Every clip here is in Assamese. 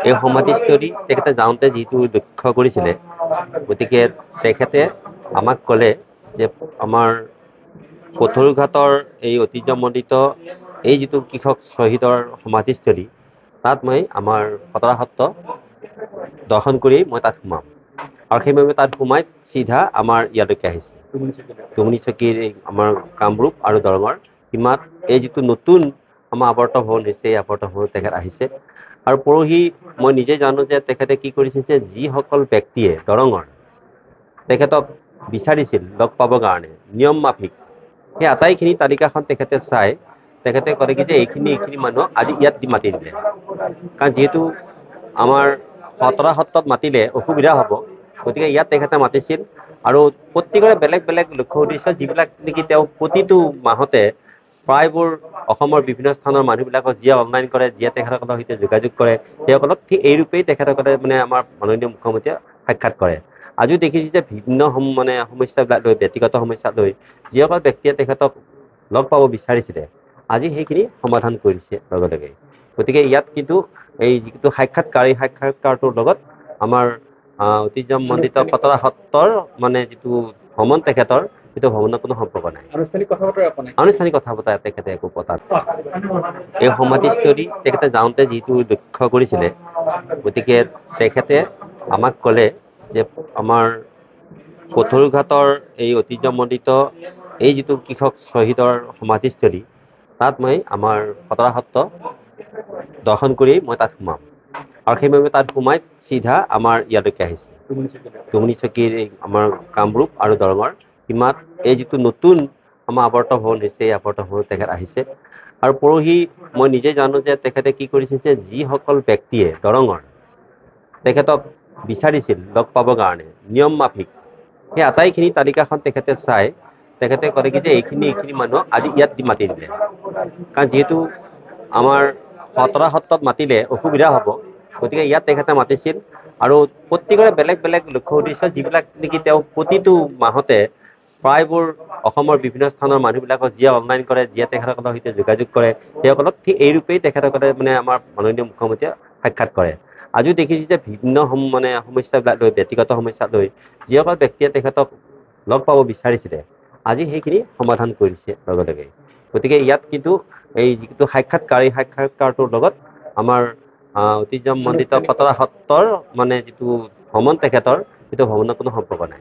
এই সমাধিস্থলী তেখেতে যাওঁতে যিটো লক্ষ্য কৰিছিলে, গতিকে তেখেতে আমাক ক'লে যে আমাৰ পথৰুঘাটৰ এই ঐতিহ্যমণ্ডিত এই যিটো কৃষক শ্বহীদৰ সমাধিস্থলী, তাত মই আমাৰ খতৰা সত্ৰ দৰ্শন কৰি মই তাত সোমাম। আৰু সেইবাবে তাত সোমাই চিধা আমাৰ ইয়ালৈকে আহিছে। টুমুনি চকীৰ আমাৰ কামৰূপ আৰু দৰঙৰ সীমাত এই যিটো নতুন আমাৰ আৱৰ্ত ভৱন হৈছে, এই আৱৰ্ত ভৱন তেখেত আহিছে। আৰু পৰহি মই নিজে জানো যে তেখেতে কি কৰিছে যে যিসকল ব্যক্তিয়ে দৰঙৰ তেখেতক বিচাৰিছিল লগ পাবৰ কাৰণে নিয়ম মাফিক, সেই আটাইখিনি তালিকাখন তেখেতে চাই তেখেতে ক'লে কি যে এইখিনি মানুহক আজি ইয়াত মাতি দিলে। কাৰণ যিহেতু আমাৰ খতৰা সত্ৰত মাতিলে অসুবিধা হ'ব, গতিকে ইয়াত তেখেতে মাতিছিল। আৰু প্ৰত্যেকৰে বেলেগ বেলেগ লক্ষ্য উদ্দেশ্য, যিবিলাক নেকি তেওঁ প্ৰতিটো মাহতে প্ৰায়বোৰ অসমৰ বিভিন্ন স্থানৰ মানুহবিলাকক যিয়ে অনলাইন কৰে, যিয়ে তেখেতসকলৰ সৈতে যোগাযোগ কৰে, সেইসকলক ঠিক এই ৰূপেই তেখেতসকলে আমাৰ মাননীয় মুখ্যমন্ত্ৰীয়ে সাক্ষাৎ কৰে। আজিও দেখিছোঁ যে বিভিন্ন সমস্যাবিলাক লৈ, ব্যক্তিগত সমস্যা লৈ যিসকল ব্যক্তিয়ে তেখেতক লগ পাব বিচাৰিছিলে, আজি সেইখিনি সমাধান কৰিছে লগে লগে। গতিকে ইয়াত কিন্তু এই যিটো সাক্ষাৎকাৰটোৰ লগত আমাৰ ঐতিহ্যমণ্ডিত খতৰা সত্ৰৰ যিটো ভ্ৰমণ তেখেতৰ, সেইটো ভ্ৰমণৰ কোনো সম্পৰ্ক নাই। আনুষ্ঠানিক কথা বতৰা তেখেতে একো পতা নাই। এই সমাধিস্থলী তেখেতে যাওঁতে যিটো লক্ষ্য কৰিছিলে, গতিকে তেখেতে আমাক ক'লে যে আমাৰ পথৰুঘাটৰ এই ঐতিহ্যমণ্ডিত এই যিটো কৃষক শ্বহীদৰ সমাধিস্থলী, তাত মই আমাৰ খতৰা সত্ৰ দৰ্শন কৰি মই তাত সোমাম। আৰু সেইবাবে তাত সোমাই চিধা আমাৰ ইয়ালৈকে আহিছে। টুমুনি চকীৰ আমাৰ কামৰূপ আৰু দৰঙৰ সীমাত এই যিটো নতুন আমাৰ আৱৰ্ত ভৱন হৈছে, এই আৱৰ্ত ভৱন তেখেত আহিছে। আৰু পৰহি মই নিজে জানো যে তেখেতে কি কৰিছে যে যিসকল ব্যক্তিয়ে দৰঙৰ তেখেতক বিচাৰিছিল লগ পাবৰ কাৰণে নিয়ম মাফিক, সেই আটাইখিনি তালিকাখন তেখেতে চাই তেখেতে ক'লে কি যে এইখিনি মানুহক আজি ইয়াত মাতি দিলে। কাৰণ যিহেতু আমাৰ খতৰা সত্ৰত মাতিলে অসুবিধা হ'ব, গতিকে ইয়াত তেখেতে মাতিছিল। আৰু প্ৰত্যেকৰে বেলেগ বেলেগ লক্ষ্য উদ্দেশ্য, যিবিলাক নেকি তেওঁ প্ৰতিটো মাহতে প্ৰায়বোৰ অসমৰ বিভিন্ন স্থানৰ মানুহবিলাকক যিয়ে অনলাইন কৰে, যিয়ে তেখেতসকলৰ সৈতে যোগাযোগ কৰে, সেইসকলক ঠিক এই ৰূপেই তেখেতসকলে আমাৰ মাননীয় মুখ্যমন্ত্ৰীয়ে সাক্ষাৎ কৰে। আজিও দেখিছোঁ যে বিভিন্ন সমস্যাবিলাক লৈ, ব্যক্তিগত সমস্যা লৈ যিসকল ব্যক্তিয়ে তেখেতক লগ পাব বিচাৰিছিলে, আজি সেইখিনি সমাধান কৰিছে লগে লগে। গতিকে ইয়াত কিন্তু এই যিটো সাক্ষাৎকাৰটোৰ লগত আমাৰ ঐতিহ্যমণ্ডিত খতৰা সত্ৰৰ যিটো ভ্ৰমণ তেখেতৰ, সেইটো ভ্ৰমণৰ কোনো সম্পৰ্ক নাই।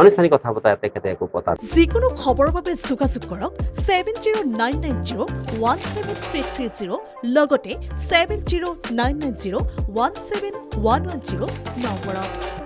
আনুষ্ঠানিক কথা বতৰা তেখেতে একো পতা নাই। যিকোনো খবৰৰ বাবে যোগাযোগ কৰক 7099017330 লগতে 7099017110 নম্বৰত।